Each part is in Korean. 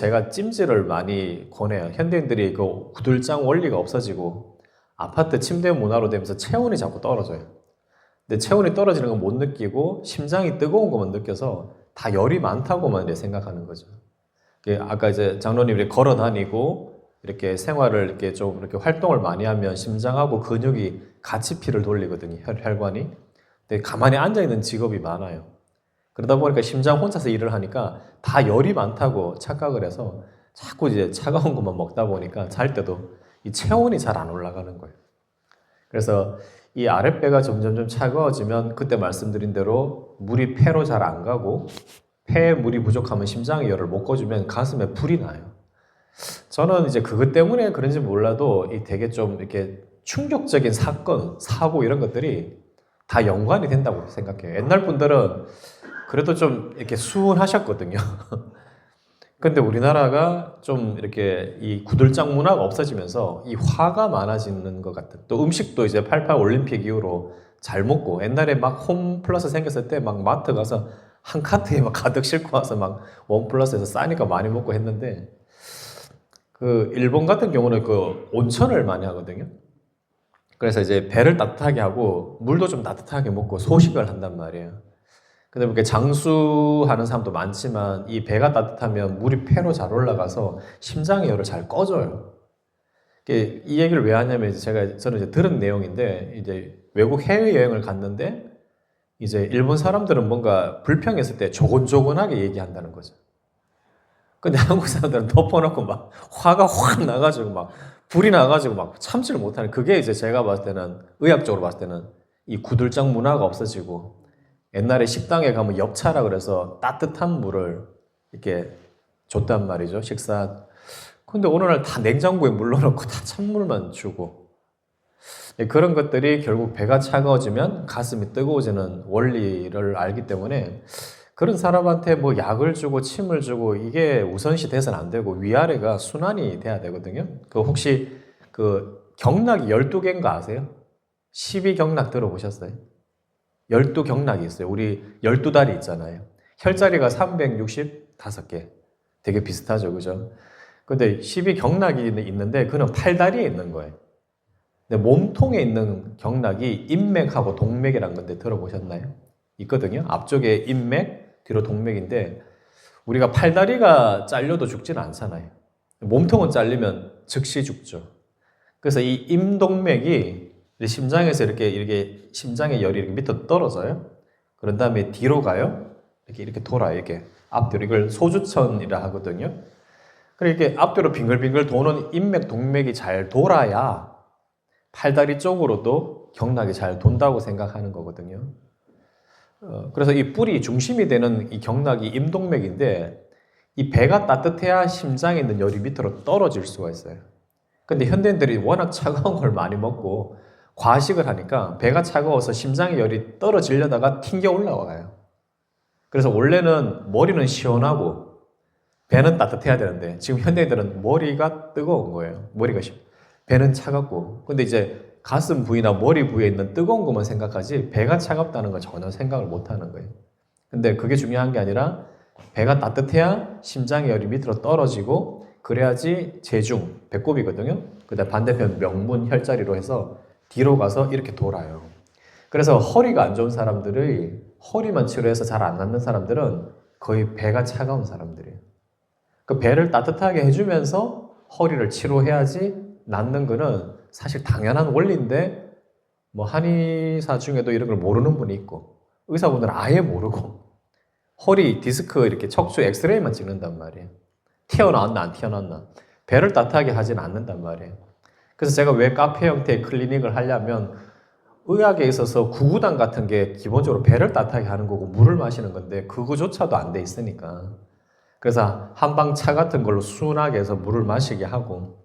제가 찜질을 많이 권해요. 현대인들이 그 구들장 원리가 없어지고 아파트 침대 문화로 되면서 체온이 자꾸 떨어져요. 근데 체온이 떨어지는 건 못 느끼고 심장이 뜨거운 것만 느껴서 다 열이 많다고만 이제 생각하는 거죠. 아까 이제 장로님이 걸어 다니고 이렇게 생활을 이렇게 좀 이렇게 활동을 많이 하면 심장하고 근육이 같이 피를 돌리거든요. 혈관이. 근데 가만히 앉아 있는 직업이 많아요. 그러다 보니까 심장 혼자서 일을 하니까 다 열이 많다고 착각을 해서 자꾸 이제 차가운 것만 먹다 보니까 잘 때도 이 체온이 잘 안 올라가는 거예요. 그래서 이 아랫배가 점점 차가워지면 그때 말씀드린 대로 물이 폐로 잘 안 가고 폐에 물이 부족하면 심장의 열을 못 꺼주면 가슴에 불이 나요. 저는 이제 그것 때문에 그런지 몰라도 이 되게 좀 이렇게 충격적인 사건, 사고 이런 것들이 다 연관이 된다고 생각해요. 옛날 분들은 그래도 좀 이렇게 수훈하셨거든요. 근데 우리나라가 좀 이렇게 이 구들장 문화가 없어지면서 이 화가 많아지는 것 같은. 또 음식도 이제 88 올림픽 이후로 잘 먹고 옛날에 막 홈플러스 생겼을 때 막 마트 가서 한 카트에 막 가득 싣고 와서 막 원플러스에서 싸니까 많이 먹고 했는데 그 일본 같은 경우는 그 온천을 많이 하거든요. 그래서 이제 배를 따뜻하게 하고 물도 좀 따뜻하게 먹고 소식을 한단 말이에요. 근데 이렇게 장수하는 사람도 많지만 이 배가 따뜻하면 물이 폐로 잘 올라가서 심장의 열을 잘 꺼줘요. 이 얘기를 왜 하냐면 저는 이제 들은 내용인데 이제 외국 해외 여행을 갔는데 이제 일본 사람들은 뭔가 불평했을 때 조곤조곤하게 얘기한다는 거죠. 근데 한국 사람들은 덮어놓고 막 화가 확 나가지고 막 불이 나가지고 막 참지를 못하는 그게 이제 제가 봤을 때는 의학적으로 봤을 때는 이 구들장 문화가 없어지고 옛날에 식당에 가면 엽차라 그래서 따뜻한 물을 이렇게 줬단 말이죠. 식사. 근데 오늘날 다 냉장고에 물 넣어놓고 다 찬물만 주고 그런 것들이 결국 배가 차가워지면 가슴이 뜨거워지는 원리를 알기 때문에 그런 사람한테 뭐 약을 주고 침을 주고 이게 우선시 돼서는 안 되고 위아래가 순환이 돼야 되거든요. 그 혹시 그 경락이 12개인 거 아세요? 12경락 들어보셨어요? 12경락이 있어요. 우리 12다리 있잖아요. 혈자리가 365개. 되게 비슷하죠. 그죠? 근데 12경락이 있는데 그는 팔다리에 있는 거예요. 근데 몸통에 있는 경락이 인맥하고 동맥이라는 건데 들어보셨나요? 있거든요. 앞쪽에 인맥, 뒤로 동맥인데 우리가 팔다리가 잘려도 죽지는 않잖아요. 몸통은 잘리면 즉시 죽죠. 그래서 이 임동맥이 심장에서 이렇게 심장의 열이 이렇게 밑으로 떨어져요. 그런 다음에 뒤로 가요. 이렇게 돌아요. 이렇게 앞뒤로 이걸 소주천이라 하거든요. 그렇게 앞뒤로 빙글빙글 도는 인맥, 동맥이 잘 돌아야 팔다리 쪽으로도 경락이 잘 돈다고 생각하는 거거든요. 그래서 이 뿔이 중심이 되는 이 경락이 임동맥인데 이 배가 따뜻해야 심장에 있는 열이 밑으로 떨어질 수가 있어요. 근데 현대인들이 워낙 차가운 걸 많이 먹고 과식을 하니까 배가 차가워서 심장의 열이 떨어지려다가 튕겨 올라와요. 그래서 원래는 머리는 시원하고 배는 따뜻해야 되는데 지금 현대인들은 머리가 뜨거운 거예요. 배는 차갑고. 근데 이제 가슴 부위나 머리 부위에 있는 뜨거운 것만 생각하지 배가 차갑다는 걸 전혀 생각을 못 하는 거예요. 근데 그게 중요한 게 아니라 배가 따뜻해야 심장의 열이 밑으로 떨어지고 그래야지 재중, 배꼽이거든요. 그다음 반대편 명문 혈자리로 해서 뒤로 가서 이렇게 돌아요. 그래서 허리가 안 좋은 사람들의 허리만 치료해서 잘 안 낫는 사람들은 거의 배가 차가운 사람들이에요. 그 배를 따뜻하게 해주면서 허리를 치료해야지 낫는 거는 사실 당연한 원리인데 뭐 한의사 중에도 이런 걸 모르는 분이 있고 의사분들은 아예 모르고 허리 디스크 이렇게 척추 엑스레이만 찍는단 말이에요. 튀어나왔나 안 튀어나왔나 배를 따뜻하게 하진 않는단 말이에요. 그래서 제가 왜 카페 형태의 클리닉을 하려면 의학에 있어서 구구단 같은 게 기본적으로 배를 따뜻하게 하는 거고 물을 마시는 건데 그거조차도 안 돼 있으니까 그래서 한방 차 같은 걸로 순하게 해서 물을 마시게 하고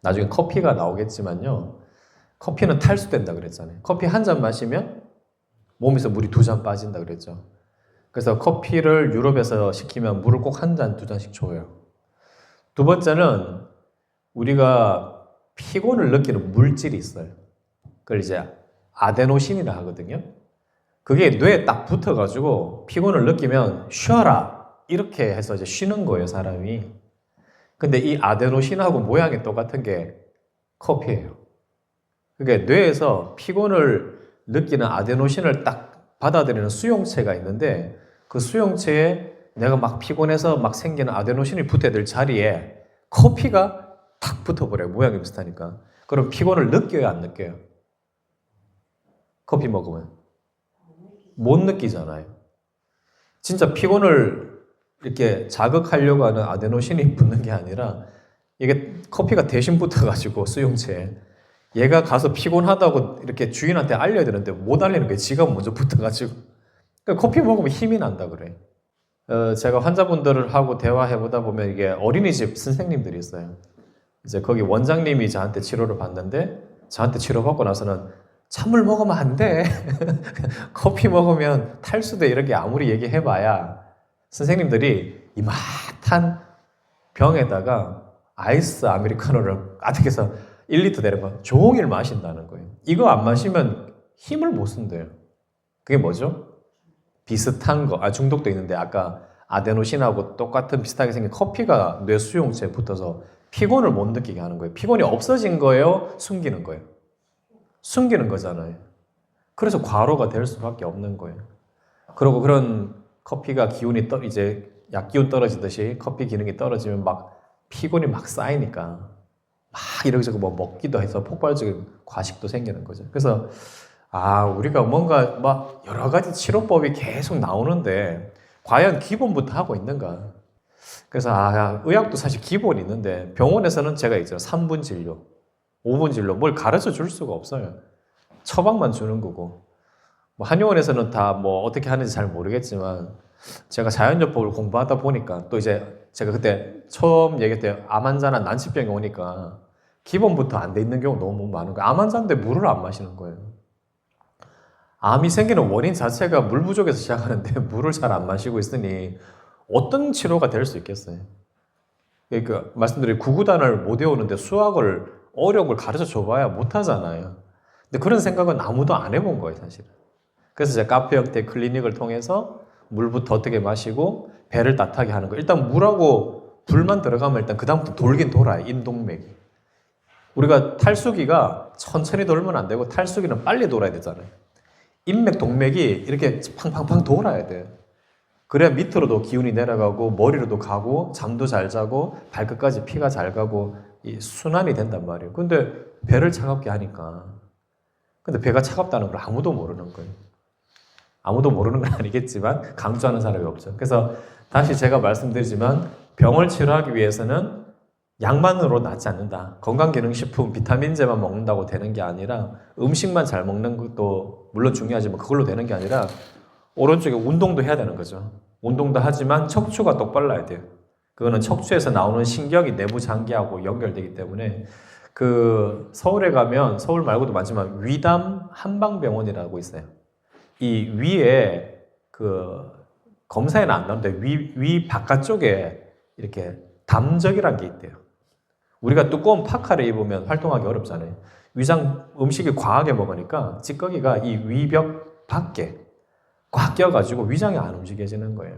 나중에 커피가 나오겠지만요. 커피는 탈수된다 그랬잖아요. 커피 한 잔 마시면 몸에서 물이 2잔 빠진다 그랬죠. 그래서 커피를 유럽에서 시키면 물을 꼭 한 잔, 2잔씩 줘요. 두 번째는 우리가 피곤을 느끼는 물질이 있어요. 그걸 이제 아데노신이라 하거든요. 그게 뇌에 딱 붙어가지고 피곤을 느끼면 쉬어라 이렇게 해서 이제 쉬는 거예요, 사람이. 근데 이 아데노신하고 모양이 똑같은 게 커피예요. 그러니까 뇌에서 피곤을 느끼는 아데노신을 딱 받아들이는 수용체가 있는데 그 수용체에 내가 막 피곤해서 막 생기는 아데노신이 붙어야 될 자리에 커피가 탁 붙어버려요. 모양이 비슷하니까. 그럼 피곤을 느껴요, 안 느껴요? 커피 먹으면 못 느끼잖아요. 진짜 피곤을 이렇게 자극하려고 하는 아데노신이 붙는 게 아니라 이게 커피가 대신 붙어가지고 수용체에 얘가 가서 피곤하다고 이렇게 주인한테 알려야 되는데 못 알리는 게 지가 먼저 붙어가지고 그러니까 커피 먹으면 힘이 난다 그래. 제가 환자분들을 하고 대화해보다 보면 이게 어린이집 선생님들이 있어요. 이제 거기 원장님이 저한테 치료를 받는데 저한테 치료받고 나서는 찬물 먹으면 안 돼. 커피 먹으면 탈수돼. 이렇게 아무리 얘기해봐야 선생님들이 이마탄 병에다가 아이스 아메리카노를 가득해서 1리터 되는 거 종일 마신다는 거예요. 이거 안 마시면 힘을 못 쓴대요. 그게 뭐죠? 비슷한 거, 중독도 있는데 아까 아데노신하고 똑같은 비슷하게 생긴 커피가 뇌 수용체에 붙어서 피곤을 못 느끼게 하는 거예요. 피곤이 없어진 거예요? 숨기는 거예요? 숨기는 거잖아요. 그래서 과로가 될 수밖에 없는 거예요. 그리고 그런 커피가 기운이 이제 약기운 떨어지듯이 커피 기능이 떨어지면 막 피곤이 막 쌓이니까 막 이러저러 뭐 먹기도 해서 폭발적인 과식도 생기는 거죠. 그래서 우리가 뭔가 막 여러 가지 치료법이 계속 나오는데 과연 기본부터 하고 있는가? 그래서 의학도 사실 기본이 있는데 병원에서는 제가 있잖아요. 3분 진료, 5분 진료 뭘 가르쳐 줄 수가 없어요. 처방만 주는 거고. 뭐 한의원에서는 다 뭐 어떻게 하는지 잘 모르겠지만 제가 자연요법을 공부하다 보니까 또 이제 제가 그때 처음 얘기했을 때 암 환자나 난치병이 오니까 기본부터 안 돼 있는 경우 너무 많은 거예요. 암 환자인데 물을 안 마시는 거예요. 암이 생기는 원인 자체가 물 부족에서 시작하는데 물을 잘 안 마시고 있으니 어떤 치료가 될 수 있겠어요? 그러니까 말씀드린 구구단을 못 외우는데 수학을 어려운 걸 가르쳐 줘봐야 못하잖아요. 근데 그런 생각은 아무도 안 해본 거예요, 사실은. 그래서 제가 카페 형태 클리닉을 통해서 물부터 어떻게 마시고 배를 따뜻하게 하는 거. 일단 물하고 불만 들어가면 일단 그다음부터 돌긴 돌아요, 인동맥이. 우리가 탈수기가 천천히 돌면 안 되고 탈수기는 빨리 돌아야 되잖아요. 인맥, 동맥이 이렇게 팡팡팡 돌아야 돼요. 그래야 밑으로도 기운이 내려가고 머리로도 가고 잠도 잘 자고 발끝까지 피가 잘 가고 이 순환이 된단 말이에요. 근데 배를 차갑게 하니까 근데 배가 차갑다는 걸 아무도 모르는 거예요. 아무도 모르는 건 아니겠지만 강조하는 사람이 없죠. 그래서 다시 제가 말씀드리지만 병을 치료하기 위해서는 약만으로 낫지 않는다. 건강기능식품, 비타민제만 먹는다고 되는 게 아니라 음식만 잘 먹는 것도 물론 중요하지만 그걸로 되는 게 아니라 오른쪽에 운동도 해야 되는 거죠. 운동도 하지만 척추가 똑발라야 돼요. 그거는 척추에서 나오는 신경이 내부 장기하고 연결되기 때문에 그 서울에 가면 서울 말고도 많지만 위담 한방병원이라고 있어요. 이 위에 그 검사에는 안 나오는데 위 바깥쪽에 이렇게 담적이라는 게 있대요. 우리가 두꺼운 파카를 입으면 활동하기 어렵잖아요. 위장 음식이 과하게 먹으니까 찌꺼기가 이 위벽 밖에 꽉 껴가지고 위장이 안 움직여지는 거예요.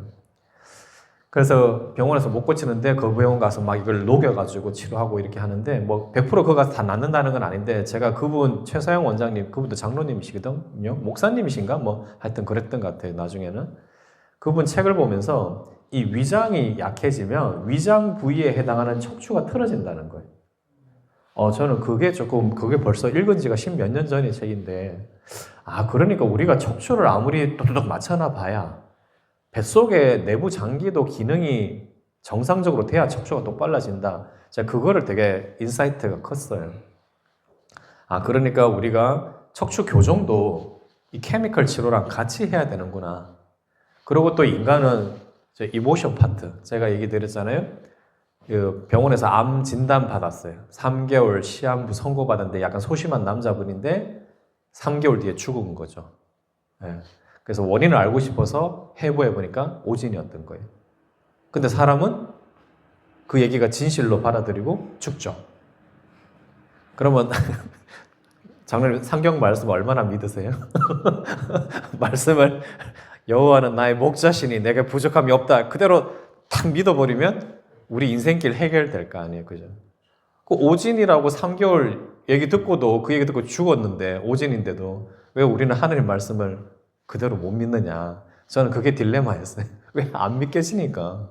그래서 병원에서 못 고치는데 그 병원 가서 막 이걸 녹여가지고 치료하고 이렇게 하는데 뭐 100% 그거 가서 다 낫는다는 건 아닌데 제가 그분 최서영 원장님 그분도 장로님이시거든요. 목사님이신가 뭐 하여튼 그랬던 것 같아요. 나중에는 그분 책을 보면서 이 위장이 약해지면 위장 부위에 해당하는 척추가 틀어진다는 거예요. 저는 그게 벌써 읽은 지가 10몇 년 전의 책인데 그러니까 우리가 척추를 아무리 또또덕 맞춰놔 봐야 뱃속의 내부 장기도 기능이 정상적으로 돼야 척추가 똑발라진다. 제가 그거를 되게 인사이트가 컸어요. 그러니까 우리가 척추 교정도 이 케미컬 치료랑 같이 해야 되는구나. 그리고 또 인간은 이모션 파트, 제가 얘기 드렸잖아요. 그 병원에서 암 진단 받았어요. 3개월 시한부 선고받았는데 약간 소심한 남자분인데 3개월 뒤에 죽은 거죠. 네. 그래서 원인을 알고 싶어서 해부해보니까 오진이었던 거예요. 근데 사람은 그 얘기가 진실로 받아들이고 죽죠. 그러면 장로님 성경 말씀 얼마나 믿으세요? 말씀을 여호와는 나의 목자시니 내게 부족함이 없다. 그대로 탁 믿어버리면 우리 인생길 해결될 거 아니에요. 그죠? 그 오진이라고 3개월 얘기 듣고도 그 얘기 듣고 죽었는데 오진인데도 왜 우리는 하나님 말씀을 그대로 못 믿느냐. 저는 그게 딜레마였어요. 왜 안 믿겨지니까.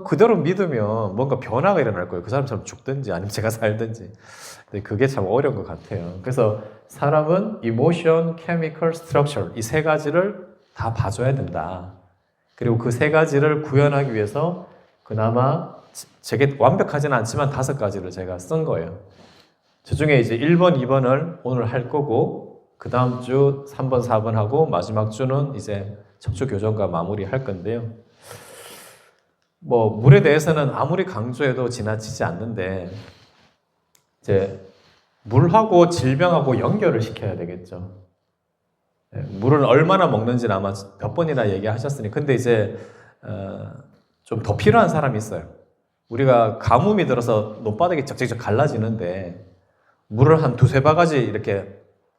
그대로 믿으면 뭔가 변화가 일어날 거예요. 그 사람처럼 죽든지 아니면 제가 살든지. 근데 그게 참 어려운 것 같아요. 그래서 사람은 emotion, chemical, structure 이 세 가지를 다 봐줘야 된다. 그리고 그 세 가지를 구현하기 위해서 그나마 제게 완벽하지는 않지만 5가지를 제가 쓴 거예요. 저 중에 이제 1번, 2번을 오늘 할 거고 그 다음 주 3번, 4번 하고 마지막 주는 이제 척추 교정과 마무리 할 건데요. 뭐 물에 대해서는 아무리 강조해도 지나치지 않는데 이제 물하고 질병하고 연결을 시켜야 되겠죠. 물을 얼마나 먹는지는 아마 몇 번이나 얘기하셨으니 근데 이제 좀 더 필요한 사람이 있어요. 우리가 가뭄이 들어서 논바닥이 적적적 갈라지는데 물을 한 2-3바가지 이렇게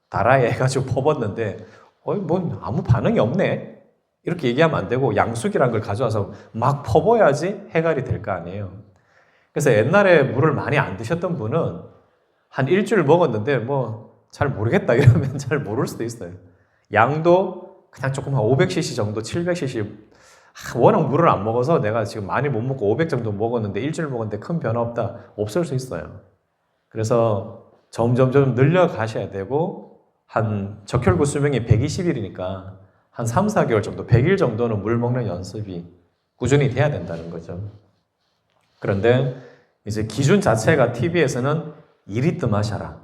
다라에 해가지고 퍼붓는데 뭐 아무 반응이 없네. 이렇게 얘기하면 안 되고 양수기란 걸 가져와서 막 퍼부어야지 해결이 될 거 아니에요. 그래서 옛날에 물을 많이 안 드셨던 분은 한 일주일 먹었는데 뭐 잘 모르겠다 이러면 잘 모를 수도 있어요. 양도 그냥 조금 한 500cc 정도, 700cc 워낙 물을 안 먹어서 내가 지금 많이 못 먹고 500 정도 먹었는데 일주일 먹었는데 큰 변화 없다. 없을 수 있어요. 그래서 점점 늘려 가셔야 되고 한 적혈구 수명이 120일이니까 한 3-4개월 정도, 100일 정도는 물 먹는 연습이 꾸준히 돼야 된다는 거죠. 그런데 이제 기준 자체가 TV에서는 2리터 마셔라.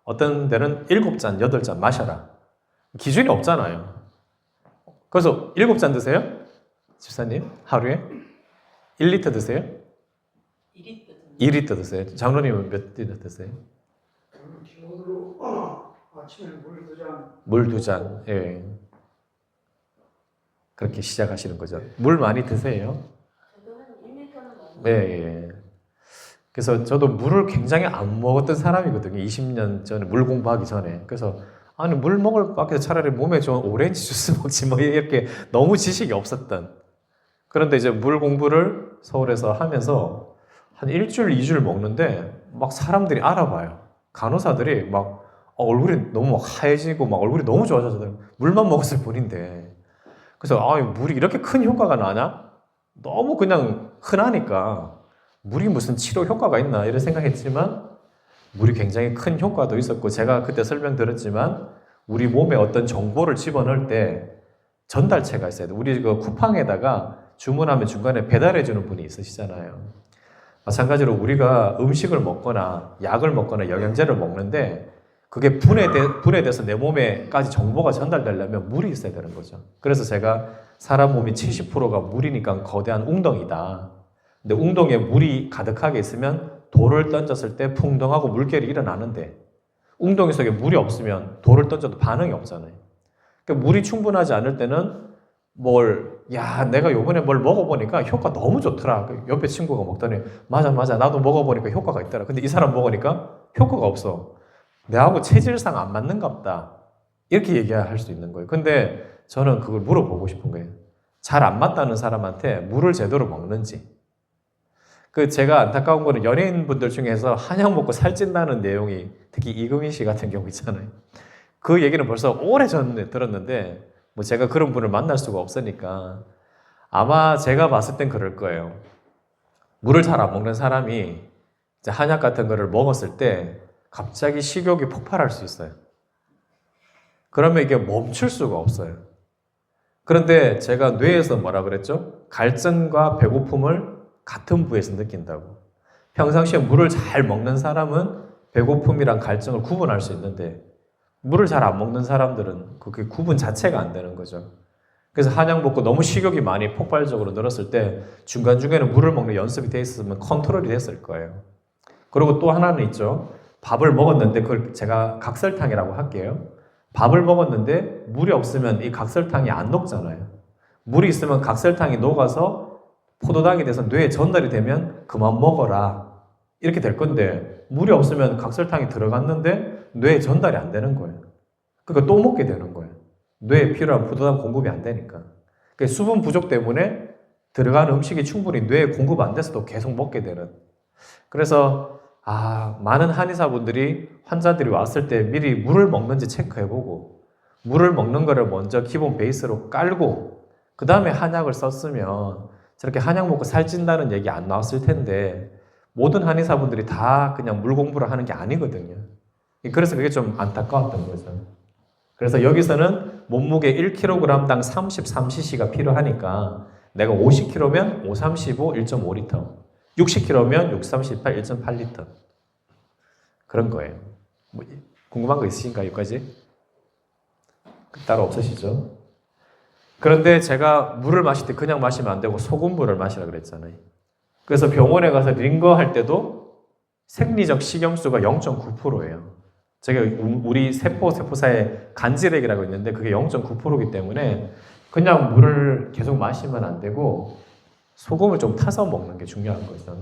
어떤 데는 7잔, 8잔 마셔라. 기준이 없잖아요. 그래서 7잔 드세요? 집사님, 하루에? 1리터 드세요? 2리터 드세요. 장로님은 몇 리터 드세요? 기본으로 아침에 물 2잔. 물 2잔. 예. 그렇게 시작하시는 거죠. 물 많이 드세요? 저도 한 1리터는 예, 예. 그래서 저도 물을 굉장히 안 먹었던 사람이거든요. 20년 전에 물 공부하기 전에. 그래서 아니 물 먹을 밖에 차라리 몸에 좋은 오렌지 주스 먹지 뭐 이렇게 너무 지식이 없었던. 그런데 이제 물 공부를 서울에서 하면서 한 일주일, 2주일 먹는데 막 사람들이 알아봐요. 간호사들이 막 얼굴이 너무 막 하얘지고 막 얼굴이 너무 좋아져서 물만 먹었을 뿐인데. 그래서 물이 이렇게 큰 효과가 나냐? 너무 그냥 흔하니까 물이 무슨 치료 효과가 있나 이런 생각했지만 물이 굉장히 큰 효과도 있었고 제가 그때 설명드렸지만 우리 몸에 어떤 정보를 집어넣을 때 전달체가 있어야 돼. 우리 그 쿠팡에다가 주문하면 중간에 배달해주는 분이 있으시잖아요. 마찬가지로 우리가 음식을 먹거나 약을 먹거나 영양제를 먹는데 그게 분해돼서 내 몸에까지 정보가 전달되려면 물이 있어야 되는 거죠. 그래서 제가 사람 몸이 70%가 물이니까 거대한 웅덩이다. 근데 웅덩이에 물이 가득하게 있으면 돌을 던졌을 때 풍덩하고 물결이 일어나는데 웅덩이 속에 물이 없으면 돌을 던져도 반응이 없잖아요. 그러니까 물이 충분하지 않을 때는 내가 요번에 뭘 먹어보니까 효과 너무 좋더라. 옆에 친구가 먹더니 맞아 나도 먹어보니까 효과가 있더라. 근데 이 사람 먹으니까 효과가 없어. 내하고 체질상 안 맞는갑다. 이렇게 얘기할 수 있는 거예요. 근데 저는 그걸 물어보고 싶은 거예요. 잘 안 맞다는 사람한테 물을 제대로 먹는지. 제가 안타까운 거는 연예인분들 중에서 한약 먹고 살찐다는 내용이 특히 이금희 씨 같은 경우 있잖아요. 그 얘기는 벌써 오래전에 들었는데 뭐 제가 그런 분을 만날 수가 없으니까 아마 제가 봤을 땐 그럴 거예요. 물을 잘 안 먹는 사람이 이제 한약 같은 거를 먹었을 때 갑자기 식욕이 폭발할 수 있어요. 그러면 이게 멈출 수가 없어요. 그런데 제가 뇌에서 뭐라 그랬죠? 갈증과 배고픔을 같은 부에서 느낀다고. 평상시에 물을 잘 먹는 사람은 배고픔이랑 갈증을 구분할 수 있는데 물을 잘 안 먹는 사람들은 그게 구분 자체가 안 되는 거죠. 그래서 한약 먹고 너무 식욕이 많이 폭발적으로 늘었을 때 중간중간에 물을 먹는 연습이 돼 있으면 컨트롤이 됐을 거예요. 그리고 또 하나는 있죠. 밥을 먹었는데 그걸 제가 각설탕이라고 할게요. 밥을 먹었는데 물이 없으면 이 각설탕이 안 녹잖아요. 물이 있으면 각설탕이 녹아서 포도당이 돼서 뇌에 전달이 되면 그만 먹어라. 이렇게 될 건데 물이 없으면 각설탕이 들어갔는데 뇌에 전달이 안 되는 거예요. 그러니까 또 먹게 되는 거예요. 뇌에 필요한 포도당 공급이 안 되니까. 수분 부족 때문에 들어가는 음식이 충분히 뇌에 공급 안 돼서도 계속 먹게 되는. 그래서 많은 한의사분들이 환자들이 왔을 때 미리 물을 먹는지 체크해보고 물을 먹는 거를 먼저 기본 베이스로 깔고 그 다음에 한약을 썼으면 저렇게 한약 먹고 살찐다는 얘기 안 나왔을 텐데 모든 한의사분들이 다 그냥 물 공부를 하는 게 아니거든요. 그래서 그게 좀 안타까웠던 거죠. 그래서 여기서는 몸무게 1kg당 33cc가 필요하니까 내가 50kg면 535, 1.5리터 60kg면 638, 1.8리터 그런 거예요. 뭐 궁금한 거 있으신가요? 여기까지? 따로 없으시죠? 그런데 제가 물을 마실 때 그냥 마시면 안 되고 소금물을 마시라 그랬잖아요. 그래서 병원에 가서 링거 할 때도 생리적 식염수가 0.9%예요. 제가 우리 세포사의 간질액이라고 있는데 그게 0.9%이기 때문에 그냥 물을 계속 마시면 안 되고 소금을 좀 타서 먹는 게 중요한 거죠.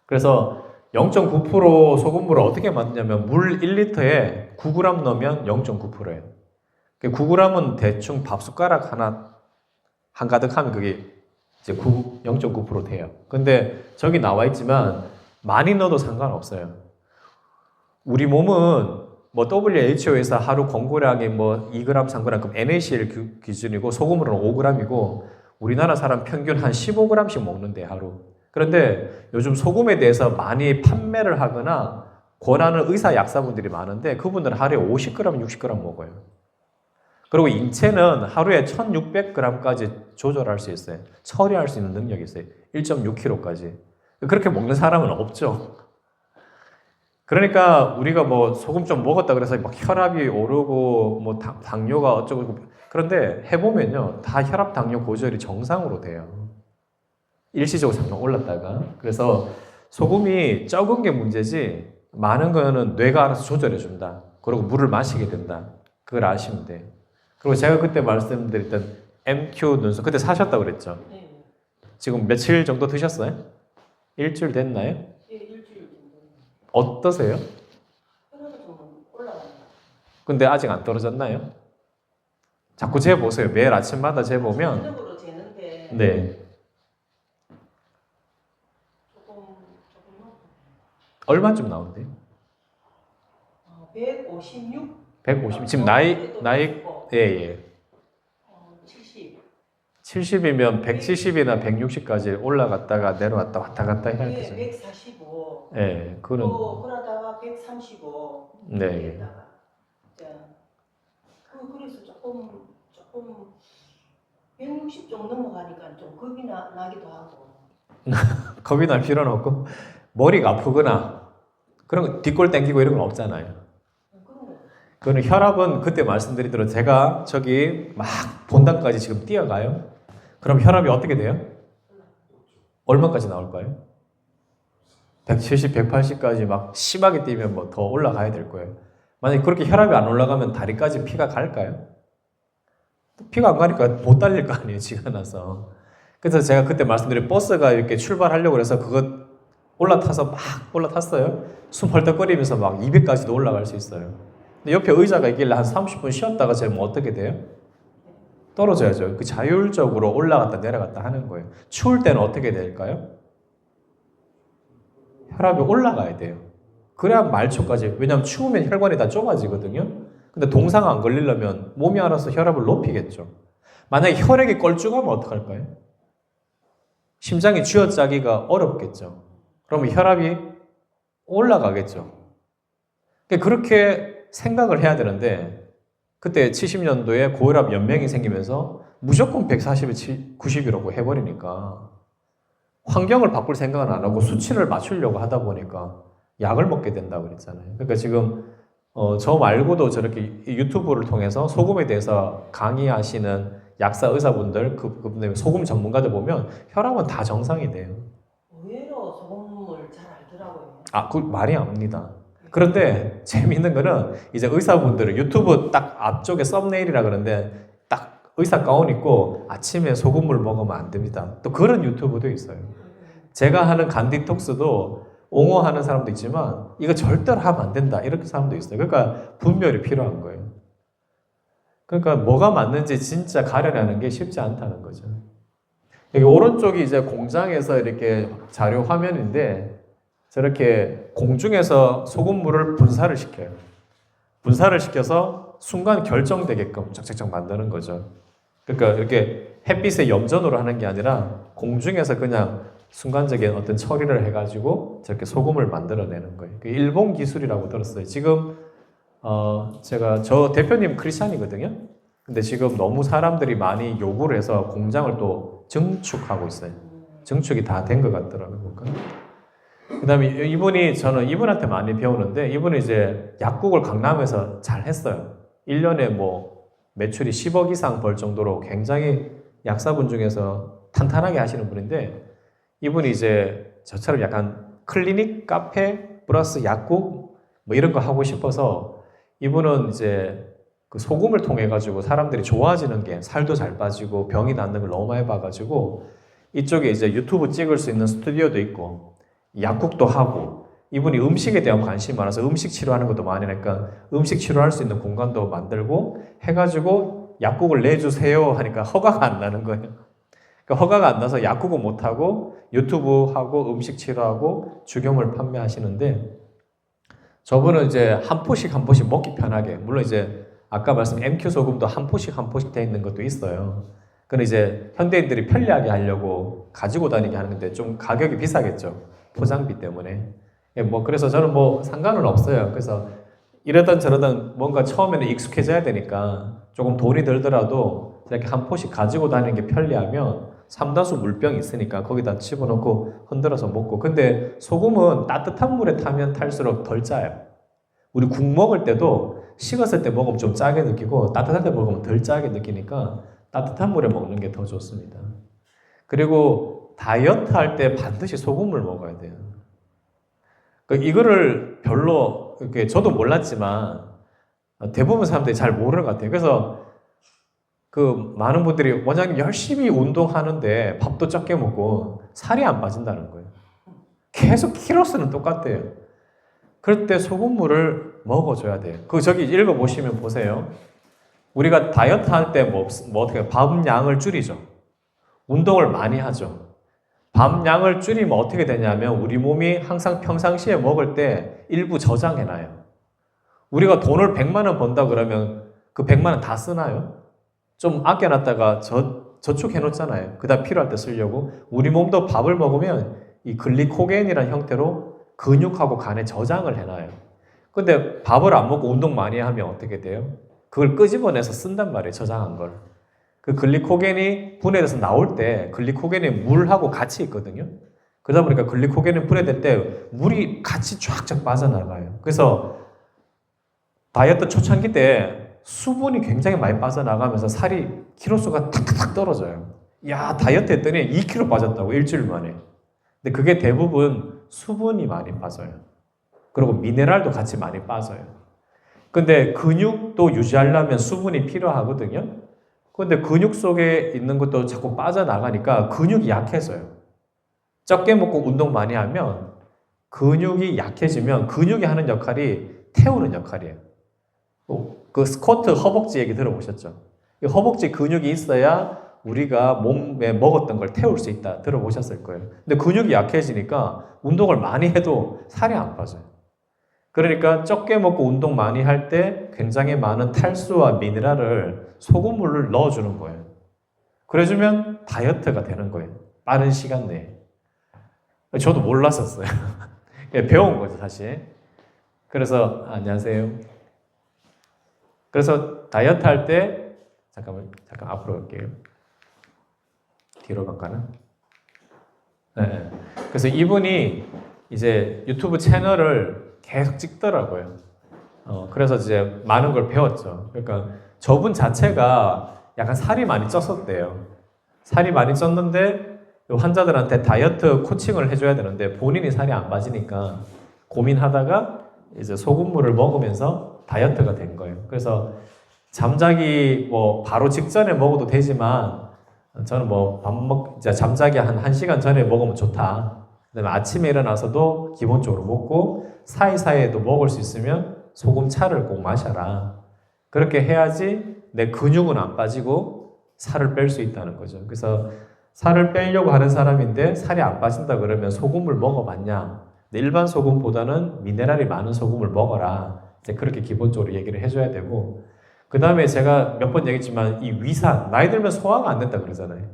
그래서 0.9% 소금물을 어떻게 만드냐면 물 1리터에 9g 넣으면 0.9%예요. 9g은 대충 밥숟가락 하나 한가득 하면 그게 이제 0.9% 돼요. 근데 저기 나와 있지만 많이 넣어도 상관없어요. 우리 몸은 뭐 WHO에서 하루 권고량이 뭐 2g, 3g, 그럼 NaCl 기준이고 소금물은 5g이고 우리나라 사람 평균 한 15g씩 먹는데 하루. 그런데 요즘 소금에 대해서 많이 판매를 하거나 권하는 의사 약사분들이 많은데 그분들은 하루에 50g, 60g 먹어요. 그리고 인체는 하루에 1600g까지 조절할 수 있어요. 처리할 수 있는 능력이 있어요. 1.6kg까지. 그렇게 먹는 사람은 없죠. 그러니까 우리가 뭐 소금 좀 먹었다 그래서 막 혈압이 오르고 뭐 당뇨가 어쩌고 그런데 해보면요 다 혈압 당뇨 고지혈이 정상으로 돼요. 일시적으로 잠깐 올랐다가. 그래서 소금이 적은 게 문제지 많은 거는 뇌가 알아서 조절해 준다. 그리고 물을 마시게 된다. 그걸 아시면 돼요. 그리고 제가 그때 말씀드렸던 MQ 눈썹 그때 사셨다고 그랬죠? 네. 지금 며칠 정도 드셨어요? 일주일 됐나요? 네, 일주일 정도. 어떠세요? 혈압이 좀 올라가요. 근데 아직 안 떨어졌나요? 자꾸 재보세요. 매일 아침마다 재보면 전적으로 재는데 네. 조금 얼마쯤 나온대요? 156? 150. 지금 나이 예. 70. 70이면 170이나 160까지 올라갔다가 내려왔다 왔다 갔다 해야 되죠. 145. 예, 그거는 또 그러다가 135. 네. 그래서 조금 160 정도 넘어가니까 좀 겁이 나기도 하고. 겁이 날 필요는 없고 머리가 아프거나 그런 거 뒷골 땡기고 이런 건 없잖아요. 그거는 혈압은 그때 말씀드린 대로 제가 저기 막 본당까지 지금 뛰어가요. 그럼 혈압이 어떻게 돼요? 얼마까지 나올까요? 170, 180까지 막 심하게 뛰면 뭐 더 올라가야 될 거예요. 만약에 그렇게 혈압이 안 올라가면 다리까지 피가 갈까요? 피가 안 가니까 못 달릴 거 아니에요, 지가 나서. 그래서 제가 그때 말씀드린 버스가 이렇게 출발하려고 해서 그거 올라타서 막 올라탔어요. 숨 헐떡거리면서 막 200까지도 올라갈 수 있어요. 근데 옆에 의자가 있길래 한 30분 쉬었다가 재면 어떻게 돼요? 떨어져야죠. 그 자율적으로 올라갔다 내려갔다 하는 거예요. 추울 때는 어떻게 될까요? 혈압이 올라가야 돼요. 그래야 말초까지. 왜냐하면 추우면 혈관이 다 좁아지거든요. 근데 동상 안 걸리려면 몸이 알아서 혈압을 높이겠죠. 만약에 혈액이 걸쭉하면 어떡할까요? 심장이 쥐어짜기가 어렵겠죠. 그러면 혈압이 올라가겠죠. 그렇게 생각을 해야 되는데 그때 70년도에 고혈압 연명이 생기면서 무조건 140에 90이라고 해버리니까 환경을 바꿀 생각은 안 하고 수치를 맞추려고 하다 보니까 약을 먹게 된다고 그랬잖아요. 그러니까 지금 저 말고도 저렇게 유튜브를 통해서 소금에 대해서 강의하시는 약사 의사분들 그분들 소금 전문가들 보면 혈압은 다 정상이 돼요. 의외로 소금을 잘 알더라고요. 그 말이 압니다. 그런데 재미있는 거는 이제 의사분들은 유튜브 딱 앞쪽에 썸네일이라 그러는데 딱 의사 가운 입고 아침에 소금물 먹으면 안 됩니다. 또 그런 유튜브도 있어요. 제가 하는 간 디톡스도 옹호하는 사람도 있지만 이거 절대로 하면 안 된다 이렇게 사람도 있어요. 그러니까 분별이 필요한 거예요. 그러니까 뭐가 맞는지 진짜 가려내는 게 쉽지 않다는 거죠. 여기 오른쪽이 이제 공장에서 이렇게 자료 화면인데 저렇게 공중에서 소금물을 분사를 시켜요. 분사를 시켜서 순간 결정되게끔 쫙쫙쫙 만드는 거죠. 그러니까 이렇게 햇빛에 염전으로 하는 게 아니라 공중에서 그냥 순간적인 어떤 처리를 해가지고 저렇게 소금을 만들어내는 거예요. 그 일본 기술이라고 들었어요. 지금 제가 저 대표님 크리스찬이거든요. 근데 지금 너무 사람들이 많이 요구를 해서 공장을 또 증축하고 있어요. 증축이 다 된 것 같더라고요. 그 다음에 이분이, 저는 이분한테 많이 배우는데, 이분이 이제 약국을 강남에서 잘 했어요. 1년에 뭐 매출이 10억 이상 벌 정도로 굉장히 약사분 중에서 탄탄하게 하시는 분인데, 이분이 이제 저처럼 약간 클리닉, 카페, 플러스 약국, 뭐 이런 거 하고 싶어서, 이분은 이제 그 소금을 통해 가지고 사람들이 좋아지는 게, 살도 잘 빠지고 병이 낫는 걸 너무 많이 봐가지고, 이쪽에 이제 유튜브 찍을 수 있는 스튜디오도 있고, 약국도 하고, 이분이 음식에 대한 관심이 많아서 음식 치료하는 것도 많이 하니까 음식 치료할 수 있는 공간도 만들고 해가지고 약국을 내주세요 하니까 허가가 안 나는 거예요. 그러니까 허가가 안 나서 약국은 못하고 유튜브 하고 음식 치료하고 죽염을 판매하시는데, 저분은 이제 한 포씩 한 포씩 먹기 편하게, 물론 이제 아까 말씀 MQ 소금도 한 포씩 한 포씩 돼 있는 것도 있어요. 근데 이제 현대인들이 편리하게 하려고 가지고 다니게 하는데 좀 가격이 비싸겠죠. 포장비 때문에. 뭐 그래서 저는 뭐 상관은 없어요. 그래서 이러던 저러던 뭔가 처음에는 익숙해져야 되니까 조금 돈이 들더라도 이렇게 한 포씩 가지고 다니는 게 편리하면 삼다수 물병이 있으니까 거기다 집어넣고 흔들어서 먹고. 근데 소금은 따뜻한 물에 타면 탈수록 덜 짜요. 우리 국 먹을 때도 식었을 때 먹으면 좀 짜게 느끼고 따뜻할 때 먹으면 덜 짜게 느끼니까 따뜻한 물에 먹는 게 더 좋습니다. 그리고 다이어트 할 때 반드시 소금을 먹어야 돼요. 이거를 별로, 이렇게 저도 몰랐지만 대부분 사람들이 잘 모르는 것 같아요. 그래서 그 많은 분들이 원장님 열심히 운동하는데 밥도 적게 먹고 살이 안 빠진다는 거예요. 계속 키로수는 똑같대요. 그럴 때 소금물을 먹어줘야 돼요. 저기 읽어보시면 보세요. 우리가 다이어트 할 때 뭐 어떻게 밥 양을 줄이죠. 운동을 많이 하죠. 밥 양을 줄이면 어떻게 되냐면 우리 몸이 항상 평상시에 먹을 때 일부 저장해놔요. 우리가 돈을 100만 원 번다 그러면 그 100만 원 다 쓰나요? 좀 아껴놨다가 저축해놓잖아요. 그다음 필요할 때 쓰려고. 우리 몸도 밥을 먹으면 이 글리코겐이라는 형태로 근육하고 간에 저장을 해놔요. 근데 밥을 안 먹고 운동 많이 하면 어떻게 돼요? 그걸 끄집어내서 쓴단 말이에요. 저장한 걸. 그 글리코겐이 분해돼서 나올 때 글리코겐이 물하고 같이 있거든요. 그러다 보니까 글리코겐이 분해될 때 물이 같이 쫙쫙 빠져나가요. 그래서 다이어트 초창기 때 수분이 굉장히 많이 빠져나가면서 살이 키로수가 탁탁탁 떨어져요. 야, 다이어트 했더니 2kg 빠졌다고 일주일 만에. 근데 그게 대부분 수분이 많이 빠져요. 그리고 미네랄도 같이 많이 빠져요. 근데 근육도 유지하려면 수분이 필요하거든요. 근데 근육 속에 있는 것도 자꾸 빠져나가니까 근육이 약해져요. 적게 먹고 운동 많이 하면 근육이 약해지면 근육이 하는 역할이 태우는 역할이에요. 그 스쿼트 허벅지 얘기 들어보셨죠? 이 허벅지 근육이 있어야 우리가 몸에 먹었던 걸 태울 수 있다 들어보셨을 거예요. 근데 근육이 약해지니까 운동을 많이 해도 살이 안 빠져요. 그러니까 적게 먹고 운동 많이 할 때 굉장히 많은 탈수와 미네랄을 소금물을 넣어주는 거예요. 그래주면 다이어트가 되는 거예요. 빠른 시간 내에. 저도 몰랐었어요. 배운 거죠, 사실. 그래서 안녕하세요. 그래서 다이어트 할 때 잠깐 앞으로 갈게요. 뒤로 갈까나? 네. 그래서 이분이 이제 유튜브 채널을 계속 찍더라고요. 그래서 이제 많은 걸 배웠죠. 그러니까 저분 자체가 약간 살이 많이 쪘었대요. 살이 많이 쪘는데 환자들한테 다이어트 코칭을 해줘야 되는데 본인이 살이 안 빠지니까 고민하다가 이제 소금물을 먹으면서 다이어트가 된 거예요. 그래서 잠자기 뭐 바로 직전에 먹어도 되지만 저는 뭐 이제 잠자기 한 1시간 전에 먹으면 좋다. 그다음에 아침에 일어나서도 기본적으로 먹고 사이사이에도 먹을 수 있으면 소금차를 꼭 마셔라. 그렇게 해야지 내 근육은 안 빠지고 살을 뺄 수 있다는 거죠. 그래서 살을 빼려고 하는 사람인데 살이 안 빠진다 그러면 소금을 먹어봤냐? 근데 일반 소금보다는 미네랄이 많은 소금을 먹어라. 이제 그렇게 기본적으로 얘기를 해줘야 되고, 그 다음에 제가 몇 번 얘기했지만 이 위산, 나이 들면 소화가 안 된다 그러잖아요.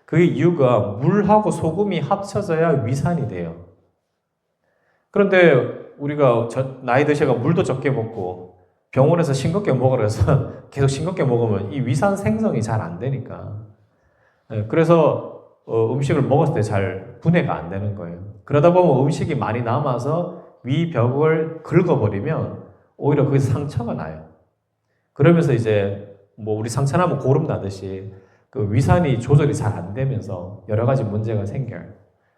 그게 이유가 물하고 소금이 합쳐져야 위산이 돼요. 그런데 우리가 나이 드셔가 물도 적게 먹고 병원에서 싱겁게 먹으라 해서 계속 싱겁게 먹으면 이 위산 생성이 잘 안 되니까. 그래서 음식을 먹었을 때 잘 분해가 안 되는 거예요. 그러다 보면 음식이 많이 남아서 위벽을 긁어버리면 오히려 거기서 상처가 나요. 그러면서 이제 뭐 우리 상처 나면 고름 나듯이 그 위산이 조절이 잘 안 되면서 여러 가지 문제가 생겨요.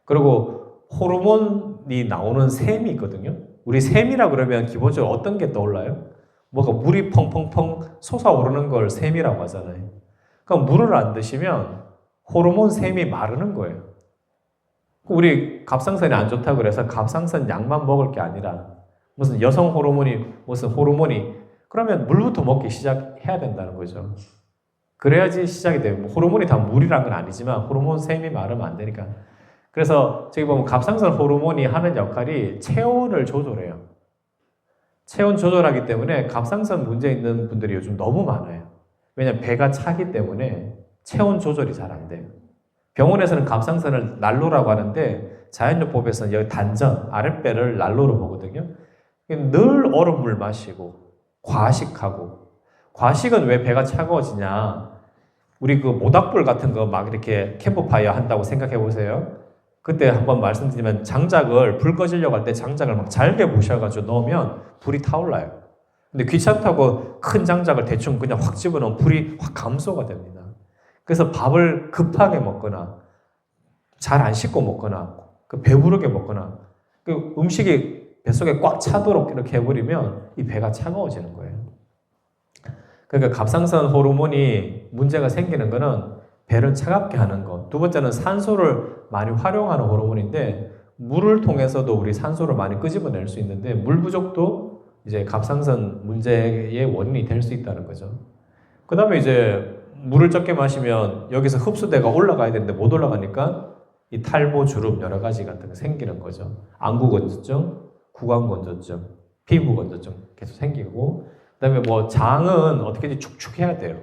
그리고 호르몬이 나오는 샘이 있거든요. 우리 샘이라 그러면 기본적으로 어떤 게 떠올라요? 뭐가 물이 펑펑펑 솟아오르는 걸 샘이라고 하잖아요. 그러니까 물을 안 드시면 호르몬 샘이 마르는 거예요. 우리 갑상선이 안 좋다고 그래서 갑상선 약만 먹을 게 아니라 무슨 여성 호르몬이 무슨 호르몬이 그러면 물부터 먹기 시작해야 된다는 거죠. 그래야지 시작이 돼요. 뭐 호르몬이 다 물이란 건 아니지만 호르몬 샘이 마르면 안 되니까. 그래서 저기 보면 갑상선 호르몬이 하는 역할이 체온을 조절해요. 체온 조절하기 때문에 갑상선 문제 있는 분들이 요즘 너무 많아요. 왜냐하면 배가 차기 때문에 체온 조절이 잘 안 돼요. 병원에서는 갑상선을 난로라고 하는데 자연요법에서는 여기 단전, 아랫배를 난로로 보거든요. 늘 얼음물 마시고 과식하고, 과식은 왜 배가 차가워지냐? 우리 그 모닥불 같은 거 막 이렇게 캠프파이어 한다고 생각해 보세요. 그때 한번 말씀드리면 장작을 불 꺼지려고 할 때 장작을 막 잘게 부셔가지고 넣으면 불이 타올라요. 근데 귀찮다고 큰 장작을 대충 그냥 확 집어넣으면 불이 확 감소가 됩니다. 그래서 밥을 급하게 먹거나 잘 안 씻고 먹거나 배부르게 먹거나 그 음식이 뱃속에 꽉 차도록 이렇게 해버리면 이 배가 차가워지는 거예요. 그러니까 갑상선 호르몬이 문제가 생기는 거는 배를 차갑게 하는 것. 두 번째는 산소를 많이 활용하는 호르몬인데 물을 통해서도 우리 산소를 많이 끄집어낼 수 있는데 물 부족도 이제 갑상선 문제의 원인이 될 수 있다는 거죠. 그 다음에 이제 물을 적게 마시면 여기서 흡수대가 올라가야 되는데 못 올라가니까 이 탈모, 주름 여러 가지 같은 게 생기는 거죠. 안구 건조증, 구강 건조증, 피부 건조증 계속 생기고, 그다음에 뭐 장은 어떻게든지 축축해야 돼요.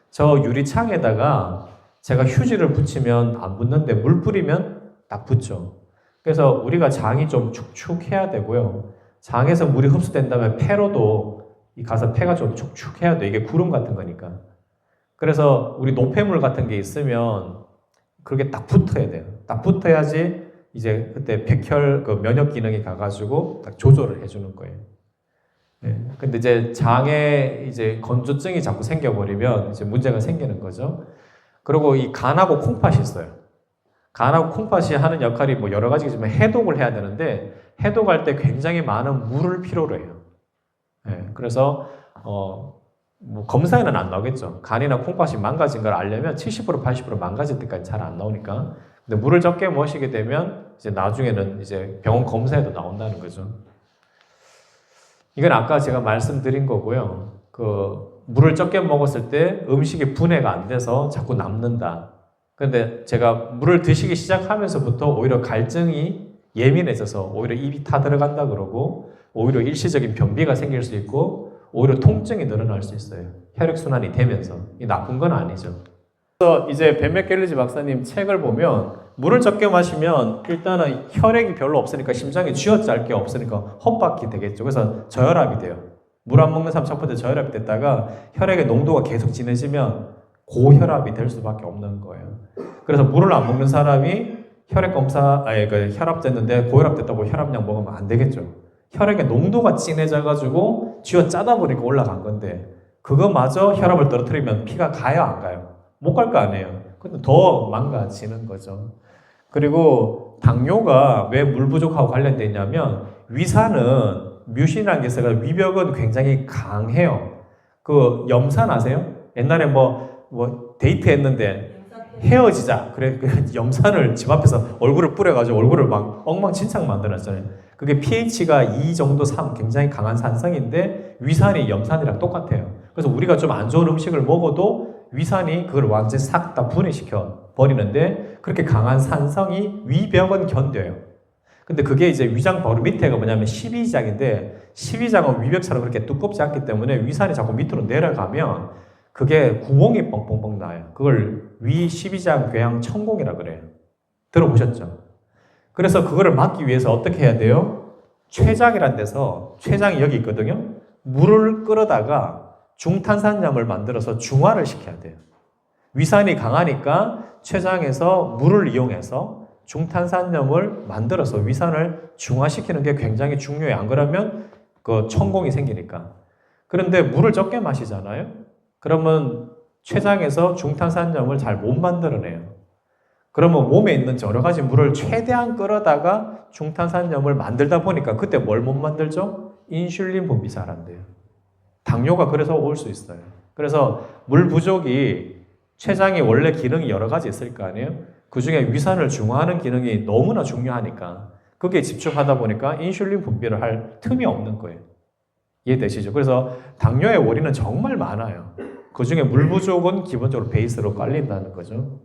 저 유리창에다가 제가 휴지를 붙이면 안 붙는데 물 뿌리면 딱 붙죠. 그래서 우리가 장이 좀 축축해야 되고요. 장에서 물이 흡수된다면 폐로도 이 가서 폐가 좀 축축해야 돼. 이게 구름 같은 거니까. 그래서 우리 노폐물 같은 게 있으면 그렇게 딱 붙어야 돼요. 딱 붙어야지 이제 그때 백혈 그 면역 기능이 가가지고 딱 조절을 해주는 거예요. 네. 근데 이제 장에 이제 건조증이 자꾸 생겨버리면 이제 문제가 생기는 거죠. 그리고 이 간하고 콩팥이 있어요. 간하고 콩팥이 하는 역할이 뭐 여러 가지지만 해독을 해야 되는데 해독할 때 굉장히 많은 물을 필요로 해요. 네. 그래서 뭐 검사에는 안 나오겠죠. 간이나 콩팥이 망가진 걸 알려면 70% 80% 망가질 때까지 잘 안 나오니까. 근데 물을 적게 마시게 되면 이제 나중에는 이제 병원 검사에도 나온다는 거죠. 이건 아까 제가 말씀드린 거고요. 그 물을 적게 먹었을 때 음식이 분해가 안 돼서 자꾸 남는다. 그런데 제가 물을 드시기 시작하면서부터 오히려 갈증이 예민해져서 오히려 입이 타 들어간다 그러고 오히려 일시적인 변비가 생길 수 있고 오히려 통증이 늘어날 수 있어요. 혈액순환이 되면서. 이 나쁜 건 아니죠. 그래서 이제 벤맥겔리지 박사님 책을 보면 물을 적게 마시면 일단은 혈액이 별로 없으니까 심장에 쥐어짤 게 없으니까 헛바퀴 되겠죠. 그래서 저혈압이 돼요. 물 안 먹는 사람 첫 번째 저혈압이 됐다가 혈액의 농도가 계속 진해지면 고혈압이 될 수밖에 없는 거예요. 그래서 물을 안 먹는 사람이 혈액 검사, 그 혈압 쟀는데 고혈압 됐다고 혈압약 먹으면 안 되겠죠. 혈액의 농도가 진해져가지고 쥐어 짜다 보니까 올라간 건데 그거마저 혈압을 떨어뜨리면 피가 가요 안 가요? 못 갈 거 아니에요. 근데 더 망가지는 거죠. 그리고 당뇨가 왜 물 부족하고 관련돼 있냐면 위산은 뮤신이라는 게 있어요. 위벽은 굉장히 강해요. 그 염산 아세요? 옛날에 뭐 데이트했는데 헤어지자. 그래 염산을 집 앞에서 얼굴을 뿌려가지고 얼굴을 막 엉망진창 만들었잖아요. 그게 pH가 2 정도 3 굉장히 강한 산성인데 위산이 염산이랑 똑같아요. 그래서 우리가 좀 안 좋은 음식을 먹어도 위산이 그걸 완전히 싹 다 분해시켜 버리는데 그렇게 강한 산성이 위벽은 견뎌요. 근데 그게 이제 위장 바로 밑에가 뭐냐면 12장인데 12장은 위벽처럼 그렇게 두껍지 않기 때문에 위산이 자꾸 밑으로 내려가면 그게 구멍이 뻥뻥뻥 나요. 그걸 위 12장 궤양 천공이라 그래요. 들어보셨죠? 그래서 그거를 막기 위해서 어떻게 해야 돼요? 췌장이란 데서 췌장이 여기 있거든요. 물을 끓여다가 중탄산염을 만들어서 중화를 시켜야 돼요. 위산이 강하니까 췌장에서 물을 이용해서 중탄산염을 만들어서 위산을 중화시키는 게 굉장히 중요해요. 안 그러면 그 천공이 생기니까. 그런데 물을 적게 마시잖아요. 그러면 췌장에서 중탄산염을 잘 못 만들어내요. 그러면 몸에 있는 여러 가지 물을 최대한 끌어다가 중탄산염을 만들다 보니까 그때 뭘 못 만들죠? 인슐린 분비 잘 안 돼요. 당뇨가 그래서 올 수 있어요. 그래서 물 부족이 췌장이 원래 기능이 여러 가지 있을 거 아니에요? 그 중에 위산을 중화하는 기능이 너무나 중요하니까 그게 집중하다 보니까 인슐린 분비를 할 틈이 없는 거예요. 이해되시죠? 그래서 당뇨의 원인은 정말 많아요. 그 중에 물 부족은 기본적으로 베이스로 깔린다는 거죠.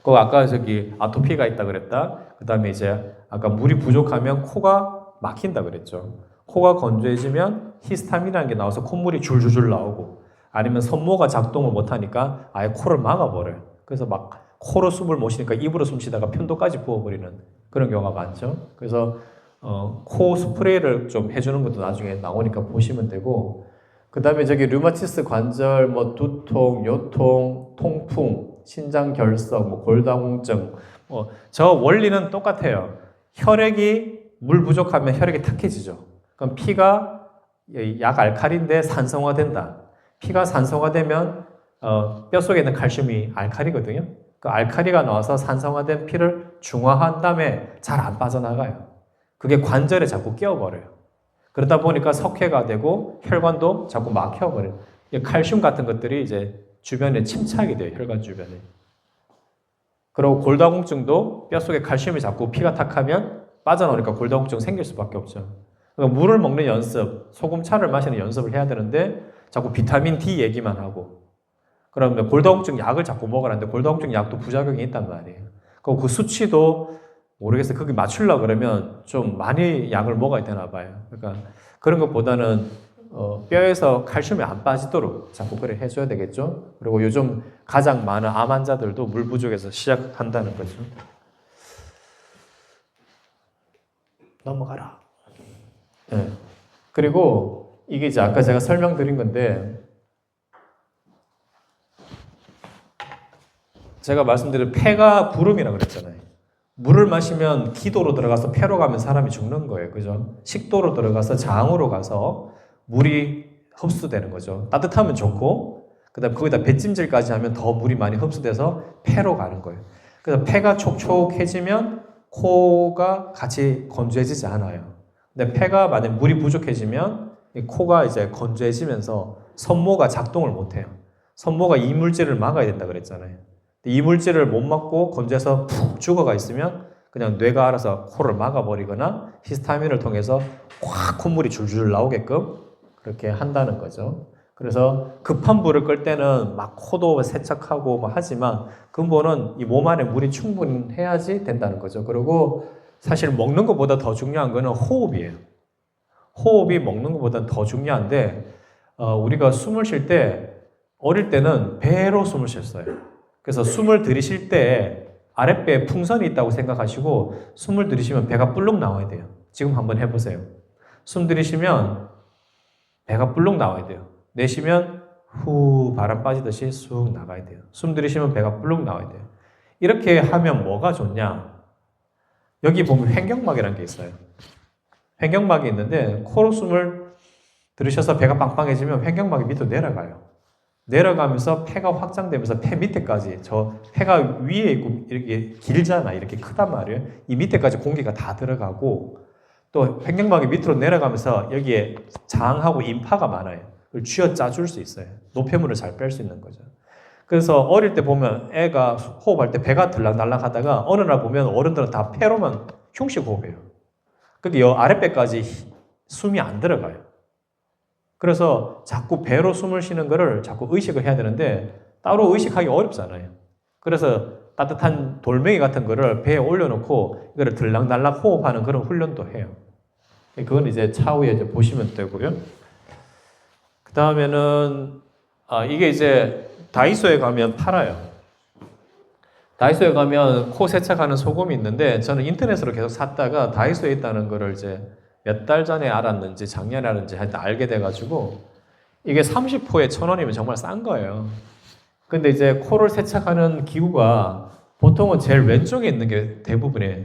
그 아까 저기 아토피가 있다 그랬다. 그 다음에 이제 아까 물이 부족하면 코가 막힌다 그랬죠. 코가 건조해지면 히스타민이라는 게 나와서 콧물이 줄줄줄 나오고 아니면 섬모가 작동을 못하니까 아예 코를 막아버려요. 그래서 막 코로 숨을 못 쉬니까 입으로 숨 쉬다가 편도까지 부어버리는 그런 경우가 많죠. 그래서 코 스프레이를 좀 해주는 것도 나중에 나오니까 보시면 되고 그 다음에 저기 류마티스 관절, 뭐 두통, 요통, 통풍, 신장 결석, 뭐 골다공증 저 원리는 똑같아요. 혈액이 물 부족하면 혈액이 탁해지죠. 그럼 피가 약알칼리인데 산성화된다. 피가 산성화되면 뼛속에 있는 칼슘이 알칼리거든요. 그 알칼리가 나와서 산성화된 피를 중화한 다음에 잘 안 빠져나가요. 그게 관절에 자꾸 끼어버려요. 그러다 보니까 석회가 되고 혈관도 자꾸 막혀버려요. 칼슘 같은 것들이 이제 주변에 침착이 돼요. 혈관 주변에. 그리고 골다공증도 뼛속에 칼슘이 자꾸 피가 탁하면 빠져나오니까 골다공증 생길 수밖에 없죠. 그러니까 물을 먹는 연습, 소금차를 마시는 연습을 해야 되는데 자꾸 비타민 D 얘기만 하고 그러면 골다공증 약을 자꾸 먹으라는데 골다공증 약도 부작용이 있단 말이에요. 그 수치도 모르겠어요. 거기 맞추려고 그러면 좀 많이 약을 먹어야 되나 봐요. 그러니까 그런 것보다는 뼈에서 칼슘이 안 빠지도록 자꾸 그래 해줘야 되겠죠. 그리고 요즘 가장 많은 암 환자들도 물 부족에서 시작한다는 거죠. 넘어가라. 네. 그리고 이게 이제 아까 제가 설명드린 건데 제가 말씀드린 폐가 구름이라고 그랬잖아요. 물을 마시면 기도로 들어가서 폐로 가면 사람이 죽는 거예요. 그죠? 식도로 들어가서 장으로 가서 물이 흡수되는 거죠. 따뜻하면 좋고, 그 다음에 거기다 배찜질까지 하면 더 물이 많이 흡수돼서 폐로 가는 거예요. 그래서 폐가 촉촉해지면 코가 같이 건조해지지 않아요. 근데 폐가 만약 물이 부족해지면 이 코가 이제 건조해지면서 섬모가 작동을 못 해요. 섬모가 이물질을 막아야 된다 그랬잖아요. 이물질을 못 막고 건조해서 푹 죽어가 있으면 그냥 뇌가 알아서 코를 막아버리거나 히스타민을 통해서 꽉 콧물이 줄줄 나오게끔 그렇게 한다는 거죠. 그래서 급한 불을 끌 때는 막 코도 세척하고 뭐 하지만 근본은 이 몸 안에 물이 충분해야지 된다는 거죠. 그리고 사실 먹는 것보다 더 중요한 거는 호흡이에요. 호흡이 먹는 것보다 더 중요한데 우리가 숨을 쉴 때 어릴 때는 배로 숨을 쉬었어요. 그래서 숨을 들이쉴 때 아랫배에 풍선이 있다고 생각하시고 숨을 들이쉬면 배가 불룩 나와야 돼요. 지금 한번 해보세요. 숨 들이쉬면 배가 불룩 나와야 돼요. 내쉬면 후 바람 빠지듯이 쑥 나가야 돼요. 숨 들이쉬면 배가 불룩 나와야 돼요. 이렇게 하면 뭐가 좋냐? 여기 보면 횡격막이라는 게 있어요. 횡격막이 있는데 코로 숨을 들이셔서 배가 빵빵해지면 횡격막이 밑으로 내려가요. 내려가면서 폐가 확장되면서 폐 밑에까지 저 폐가 위에 있고 이렇게 길잖아. 이렇게 크단 말이에요. 이 밑에까지 공기가 다 들어가고 또 횡격막이 밑으로 내려가면서 여기에 장하고 임파가 많아요. 그걸 쥐어 짜줄 수 있어요. 노폐물을 잘 뺄 수 있는 거죠. 그래서 어릴 때 보면 애가 호흡할 때 배가 들락날락 하다가 어느 날 보면 어른들은 다 폐로만 흉식 호흡해요. 근데 이 아랫배까지 숨이 안 들어가요. 그래서 자꾸 배로 숨을 쉬는 거를 자꾸 의식을 해야 되는데 따로 의식하기 어렵잖아요. 그래서 따뜻한 돌멩이 같은 거를 배에 올려놓고 이거를 들락날락 호흡하는 그런 훈련도 해요. 그건 이제 차후에 이제 보시면 되고요. 그 다음에는 이게 이제 다이소에 가면 팔아요. 다이소에 가면 코 세척하는 소금이 있는데 저는 인터넷으로 계속 샀다가 다이소에 있다는 거를 이제 몇 달 전에 알았는지 작년에 알았는지 하여튼 알게 돼가지고 이게 30호에 1,000원이면 정말 싼 거예요. 근데 이제 코를 세척하는 기구가 보통은 제일 왼쪽에 있는 게 대부분이에요.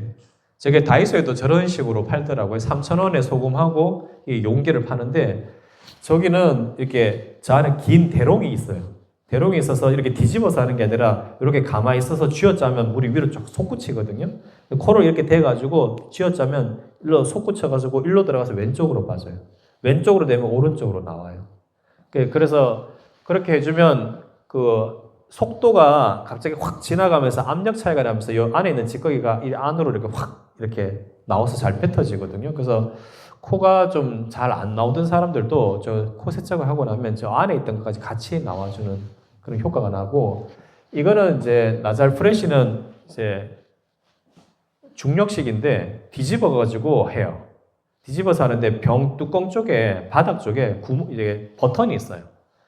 저게 다이소에도 저런 식으로 팔더라고요. 3,000원에 소금하고 이 용기를 파는데 저기는 이렇게 저 안에 긴 대롱이 있어요. 대롱이 있어서 이렇게 뒤집어서 하는 게 아니라 이렇게 가만히 있어서 쥐어짜면 물이 위로 쫙 솟구치거든요. 코를 이렇게 대가지고 쥐어짜면 일로 솟구쳐가지고 일로 들어가서 왼쪽으로 빠져요. 왼쪽으로 되면 오른쪽으로 나와요. 그래서 그렇게 해주면 그 속도가 갑자기 확 지나가면서 압력 차이가 나면서 이 안에 있는 찌꺼기가 이 안으로 이렇게 확 이렇게 나와서 잘 뱉어지거든요. 그래서 코가 좀 잘 안 나오던 사람들도 저 코 세척을 하고 나면 저 안에 있던 것까지 같이 나와주는 그런 효과가 나고, 이거는 이제 나잘 프레쉬는 이제 중력식인데 뒤집어 가지고 해요. 뒤집어서 하는데 병 뚜껑 쪽에 바닥 쪽에 이제 버튼이 있어요.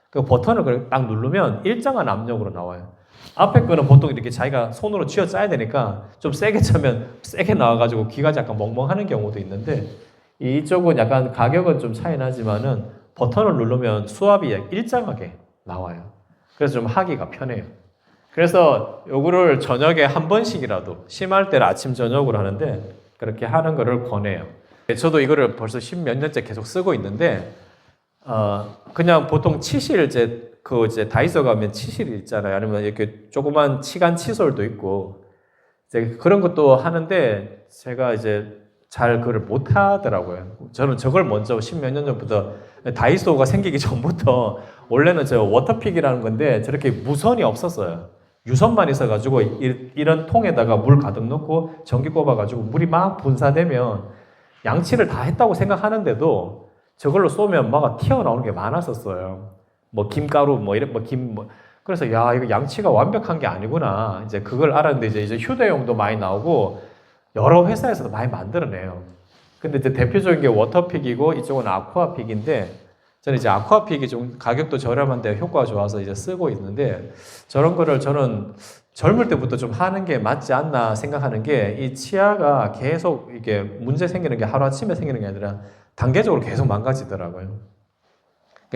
그 버튼을 딱 누르면 일정한 압력으로 나와요. 앞에 거는 보통 이렇게 자기가 손으로 쥐어 짜야 되니까 좀 세게 차면 세게 나와가지고 귀가 약간 멍멍하는 경우도 있는데, 이쪽은 약간 가격은 좀 차이 나지만은 버튼을 누르면 수압이 일정하게 나와요. 그래서 좀 하기가 편해요. 그래서 요거를 저녁에 한 번씩이라도, 심할 때는 아침 저녁으로 하는데 그렇게 하는 거를 권해요. 저도 이거를 벌써 10몇 년째 계속 쓰고 있는데 그냥 보통 치실 이제 다이소 가면 치실이 있잖아요. 아니면 이렇게 조그만 치간 칫솔도 있고 이제 그런 것도 하는데 제가 이제 잘 그걸 못 하더라고요. 저는 저걸 먼저 10몇 년 전부터, 다이소가 생기기 전부터 원래는 저 워터픽이라는 건데 저렇게 무선이 없었어요. 유선만 있어가지고 이런 통에다가 물 가득 넣고 전기 꼽아가지고 물이 막 분사되면 양치를 다 했다고 생각하는데도 저걸로 쏘면 막 튀어나오는 게 많았었어요. 뭐 김가루 그래서 야, 이거 양치가 완벽한 게 아니구나. 이제 그걸 알았는데 이제 휴대용도 많이 나오고 여러 회사에서도 많이 만들어내요. 근데 이제 대표적인 게 워터픽이고 이쪽은 아쿠아픽인데, 저는 이제 아쿠아픽이 좀 가격도 저렴한데 효과가 좋아서 이제 쓰고 있는데, 저런 거를 저는 젊을 때부터 좀 하는 게 맞지 않나 생각하는 게, 이 치아가 계속 이게 문제 생기는 게 하루아침에 생기는 게 아니라 단계적으로 계속 망가지더라고요.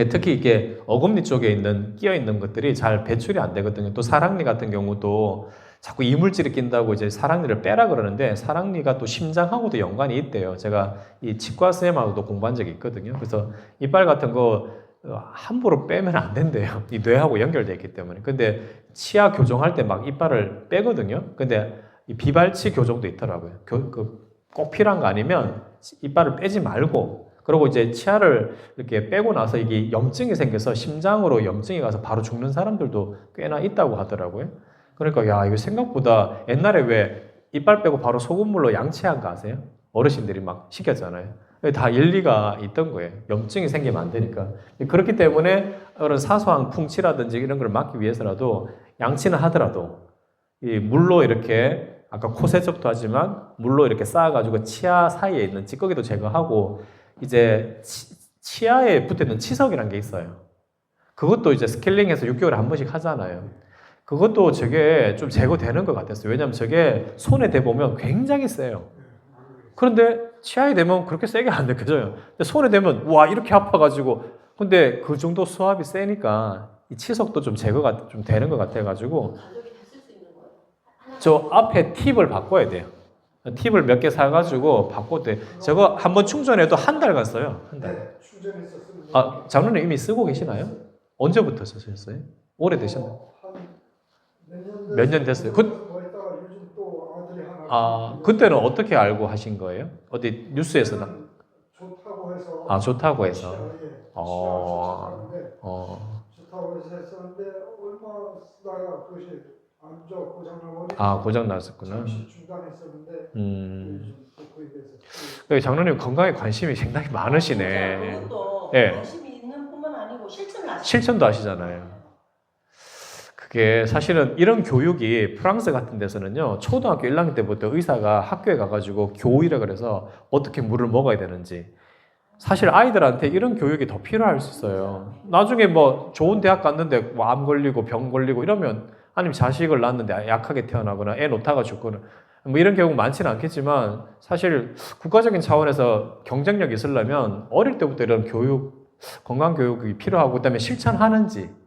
특히 이게 어금니 쪽에 끼어 있는 것들이 잘 배출이 안 되거든요. 또 사랑니 같은 경우도 자꾸 이물질이 낀다고 이제 사랑니를 빼라 그러는데, 사랑니가 또 심장하고도 연관이 있대요. 제가 이 치과 선생님하고도 공부한 적이 있거든요. 그래서 이빨 같은 거 함부로 빼면 안 된대요. 이 뇌하고 연결되어 있기 때문에. 근데 치아 교정할 때 막 이빨을 빼거든요. 근데 이 비발치 교정도 있더라고요. 꼭 필요한 거 아니면 이빨을 빼지 말고, 그리고 이제 치아를 이렇게 빼고 나서 이게 염증이 생겨서 심장으로 염증이 가서 바로 죽는 사람들도 꽤나 있다고 하더라고요. 그러니까 야, 이거 생각보다, 옛날에 왜 이빨 빼고 바로 소금물로 양치한 거 아세요? 어르신들이 막 시켰잖아요. 다 일리가 있던 거예요. 염증이 생기면 안 되니까. 그렇기 때문에 그런 사소한 풍치라든지 이런 걸 막기 위해서라도 양치는 하더라도 이 물로 이렇게, 아까 코 세척도 하지만 물로 이렇게 쌓아가지고 치아 사이에 있는 찌꺼기도 제거하고, 이제 치아에 붙어있는 치석이라는 게 있어요. 그것도 이제 스케일링해서 6개월에 한 번씩 하잖아요. 그것도 저게 좀 제거되는 것 같았어요. 왜냐하면 저게 손에 대보면 굉장히 세요. 그런데 치아에 대면 그렇게 세게 안 느껴져요. 근데 손에 대면 와, 이렇게 아파가지고, 근데 그 정도 수압이 세니까 이 치석도 좀 제거가 좀 되는 것 같아가지고, 저 앞에 팁을 바꿔야 돼요. 팁을 몇 개 사가지고 바꿔도 돼. 저거 한번 충전해도 한 달간 써요. 한 달. 네, 충전했었습니다. 아, 장로님 이미 쓰고 계시나요? 언제부터 쓰셨어요? 오래되셨나요? 몇 년 됐어요? 요즘 또 아들이 하나. 그때는 어떻게 알고 하신 거예요? 어디 뉴스에서나? 좋다고 해서. 좋다고 해서. 좋다고 해서 했었는데 얼마 쓰다가 그것이 안 좋아 고장나버리고. 고장 났었구나. 잠시 중단했었는데. 그거에 대해서. 장로님 건강에 관심이 상당히 많으시네. 그것도 예. 관심이 있는 뿐만 아니고 실천을 하시죠. 실천도 하시잖아요. 그게 사실은 이런 교육이 프랑스 같은 데서는요, 초등학교 1학년 때부터 의사가 학교에 가가지고 교의라 그래서 어떻게 물을 먹어야 되는지. 사실 아이들한테 이런 교육이 더 필요할 수 있어요. 나중에 뭐 좋은 대학 갔는데 뭐 암 걸리고 병 걸리고 이러면, 아니면 자식을 낳았는데 약하게 태어나거나 애 놓다가 죽거나 뭐 이런 경우 많지는 않겠지만, 사실 국가적인 차원에서 경쟁력이 있으려면 어릴 때부터 이런 교육, 건강 교육이 필요하고, 그다음에 실천하는지,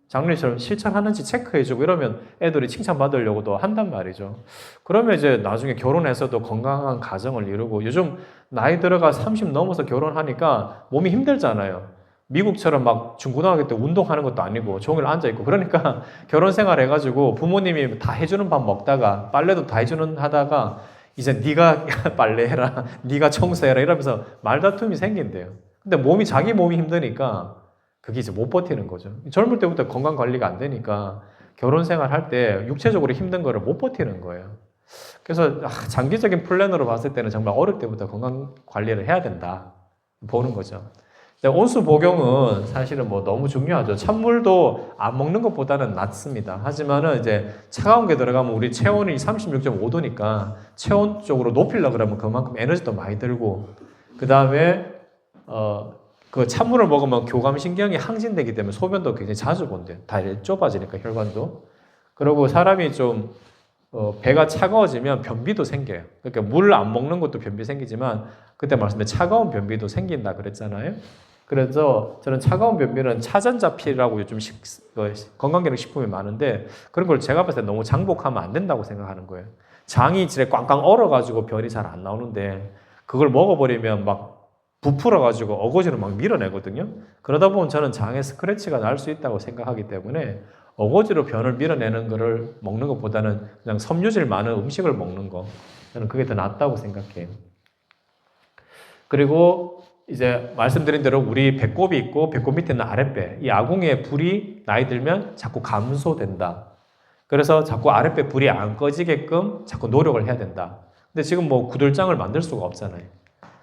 장르처럼 실천하는지 체크해주고 이러면 애들이 칭찬받으려고도 한단 말이죠. 그러면 이제 나중에 결혼해서도 건강한 가정을 이루고, 요즘 나이 들어가 30 넘어서 결혼하니까 몸이 힘들잖아요. 미국처럼 막 중고등학교 때 운동하는 것도 아니고 종일 앉아있고, 그러니까 결혼 생활 해가지고 부모님이 다 해주는 밥 먹다가 빨래도 다 해주는 하다가 이제 네가 빨래해라, 네가 청소해라 이러면서 말다툼이 생긴대요. 근데 자기 몸이 힘드니까 그게 이제 못 버티는 거죠. 젊을 때부터 건강 관리가 안 되니까 결혼 생활 할 때 육체적으로 힘든 거를 못 버티는 거예요. 그래서 장기적인 플랜으로 봤을 때는 정말 어릴 때부터 건강 관리를 해야 된다 보는 거죠. 온수 복용은 사실은 뭐 너무 중요하죠. 찬물도 안 먹는 것보다는 낫습니다. 하지만은 이제 차가운 게 들어가면 우리 체온이 36.5도니까 체온 쪽으로 높이려고 그러면 그만큼 에너지도 많이 들고, 그 다음에 그 찬물을 먹으면 교감신경이 항진되기 때문에 소변도 굉장히 자주 본대요. 다 좁아지니까 혈관도. 그리고 사람이 좀 배가 차가워지면 변비도 생겨요. 그러니까 물 안 먹는 것도 변비 생기지만 그때 말씀드린 차가운 변비도 생긴다 그랬잖아요. 그래서 저는 차가운 변비는 차전자필이라고 요즘 건강기능식품이 많은데, 그런 걸 제가 봤을 때 너무 장복하면 안 된다고 생각하는 거예요. 장이 이제 꽝꽝 얼어가지고 변이 잘 안 나오는데 그걸 먹어버리면 막 부풀어가지고 어거지로 막 밀어내거든요. 그러다 보면 저는 장에 스크래치가 날 수 있다고 생각하기 때문에 어거지로 변을 밀어내는 거를 먹는 것보다는 그냥 섬유질 많은 음식을 먹는 거, 저는 그게 더 낫다고 생각해요. 그리고 이제 말씀드린 대로 우리 배꼽이 있고 배꼽 밑에는 아랫배, 이 아궁이의 불이 나이 들면 자꾸 감소된다. 그래서 자꾸 아랫배 불이 안 꺼지게끔 자꾸 노력을 해야 된다. 근데 지금 뭐 구들장을 만들 수가 없잖아요.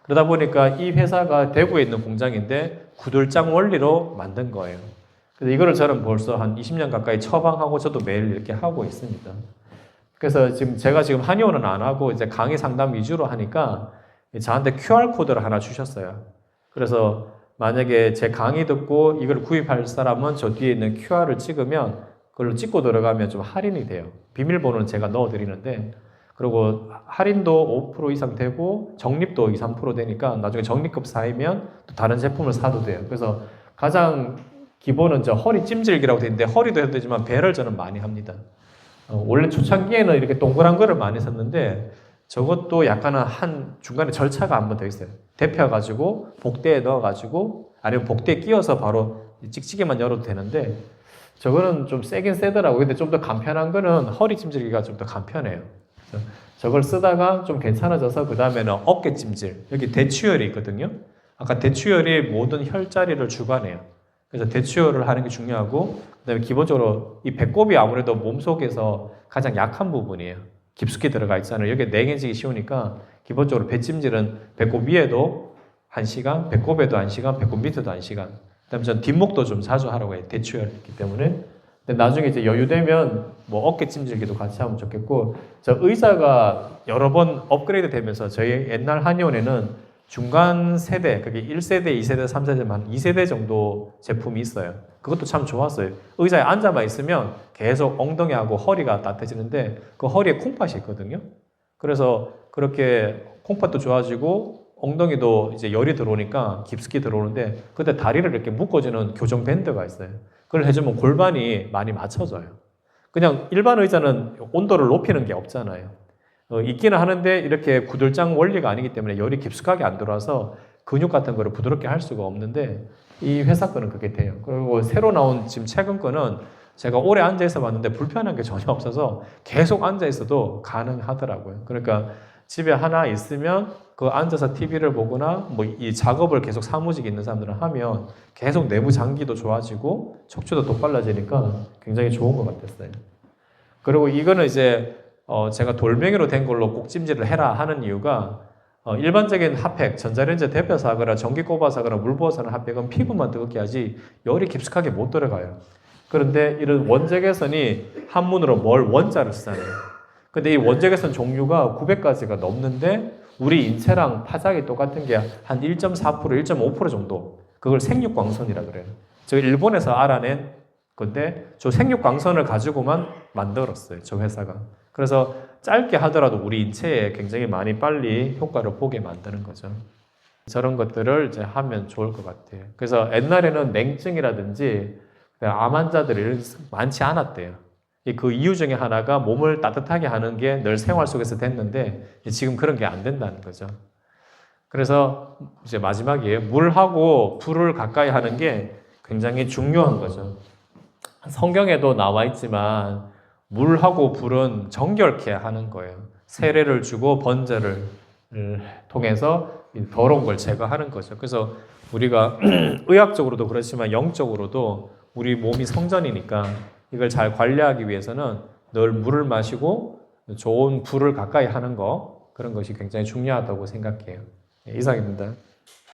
그러다 보니까 이 회사가 대구에 있는 공장인데 구들장 원리로 만든 거예요. 그래서 이거를 저는 벌써 한 20년 가까이 처방하고 저도 매일 이렇게 하고 있습니다. 그래서 제가 지금 한의원은 안 하고 이제 강의 상담 위주로 하니까 저한테 QR코드를 하나 주셨어요. 그래서 만약에 제 강의 듣고 이걸 구입할 사람은 저 뒤에 있는 QR을 찍으면 그걸로 찍고 들어가면 좀 할인이 돼요. 비밀번호는 제가 넣어드리는데, 그리고 할인도 5% 이상 되고 적립도 2, 3% 되니까 나중에 적립금 쌓이면 또 다른 제품을 사도 돼요. 그래서 가장 기본은 저 허리 찜질기라고 되어 있는데 허리도 해도 되지만 배를 저는 많이 합니다. 원래 초창기에는 이렇게 동그란 거를 많이 썼는데 저것도 약간은 한 중간에 절차가 한 번 더 있어요. 데펴가지고 복대에 넣어가지고, 아니면 복대에 끼워서 바로 찍찍이만 열어도 되는데 저거는 좀 세긴 세더라고요. 근데 좀 더 간편한 거는 허리 찜질기가 좀 더 간편해요. 저걸 쓰다가 좀 괜찮아져서 그 다음에는 어깨 찜질, 여기 대추혈이 있거든요. 아까 대추혈이 모든 혈자리를 주관해요. 그래서 대추혈을 하는 게 중요하고, 그 다음에 기본적으로 이 배꼽이 아무래도 몸속에서 가장 약한 부분이에요. 깊숙이 들어가 있잖아요. 여기에 냉해지기 쉬우니까 기본적으로 배찜질은 배꼽 위에도 1시간, 배꼽에도 1시간, 배꼽 밑에도 1시간. 그다음에 전 뒷목도 좀 자주 하라고 해요. 대추혈이기 때문에. 근데 나중에 이제 여유 되면 뭐 어깨 찜질기도 같이 하면 좋겠고, 저 의자가 여러 번 업그레이드 되면서 저희 옛날 한의원에는 중간 세대, 그게 1세대, 2세대, 3세대, 한 2세대 정도 제품이 있어요. 그것도 참 좋았어요. 의자에 앉아만 있으면 계속 엉덩이하고 허리가 따뜻해지는데 그 허리에 콩팥이 있거든요. 그래서 그렇게 콩팥도 좋아지고 엉덩이도 이제 열이 들어오니까 깊숙이 들어오는데, 그때 다리를 이렇게 묶어주는 교정 밴드가 있어요. 그걸 해주면 골반이 많이 맞춰져요. 그냥 일반 의자는 온도를 높이는 게 없잖아요. 있기는 하는데 이렇게 구들장 원리가 아니기 때문에 열이 깊숙하게 안 들어와서 근육 같은 거를 부드럽게 할 수가 없는데 이 회사 거는 그게 돼요. 그리고 새로 나온 지금 최근 거는 제가 오래 앉아있어 봤는데 불편한 게 전혀 없어서 계속 앉아있어도 가능하더라고요. 그러니까 집에 하나 있으면 그 앉아서 TV를 보거나 뭐 이 작업을 계속 사무직에 있는 사람들은 하면 계속 내부 장기도 좋아지고 척추도 더 빨라지니까 굉장히 좋은 것 같았어요. 그리고 이거는 이제 제가 돌멩이로 된 걸로 꼭 찜질을 해라 하는 이유가, 일반적인 핫팩, 전자레인지에 데펴서 하거나 전기 꼽아서 하거나 물 부어서 하는 핫팩은 피부만 뜨겁게 하지 열이 깊숙하게 못 들어가요. 그런데 이런 원자 개선이 한문으로 뭘 원자를 쓰잖아요. 근데 이 원자 개선 종류가 900가지가 넘는데 우리 인체랑 파장이 똑같은 게 한 1.4%, 1.5% 정도. 그걸 생육광선이라 그래요. 저 일본에서 알아낸 건데 저 생육광선을 가지고만 만들었어요. 저 회사가. 그래서 짧게 하더라도 우리 인체에 굉장히 많이 빨리 효과를 보게 만드는 거죠. 저런 것들을 이제 하면 좋을 것 같아요. 그래서 옛날에는 냉증이라든지 암 환자들이 많지 않았대요. 그 이유 중에 하나가 몸을 따뜻하게 하는 게 늘 생활 속에서 됐는데 지금 그런 게 안 된다는 거죠. 그래서 이제 마지막이에요. 물하고 불을 가까이 하는 게 굉장히 중요한 거죠. 성경에도 나와 있지만 물하고 불은 정결케 하는 거예요. 세례를 주고 번제를 통해서 더러운 걸 제거하는 거죠. 그래서 우리가 의학적으로도 그렇지만 영적으로도 우리 몸이 성전이니까 이걸 잘 관리하기 위해서는 늘 물을 마시고 좋은 불을 가까이 하는 거, 그런 것이 굉장히 중요하다고 생각해요. 이상입니다.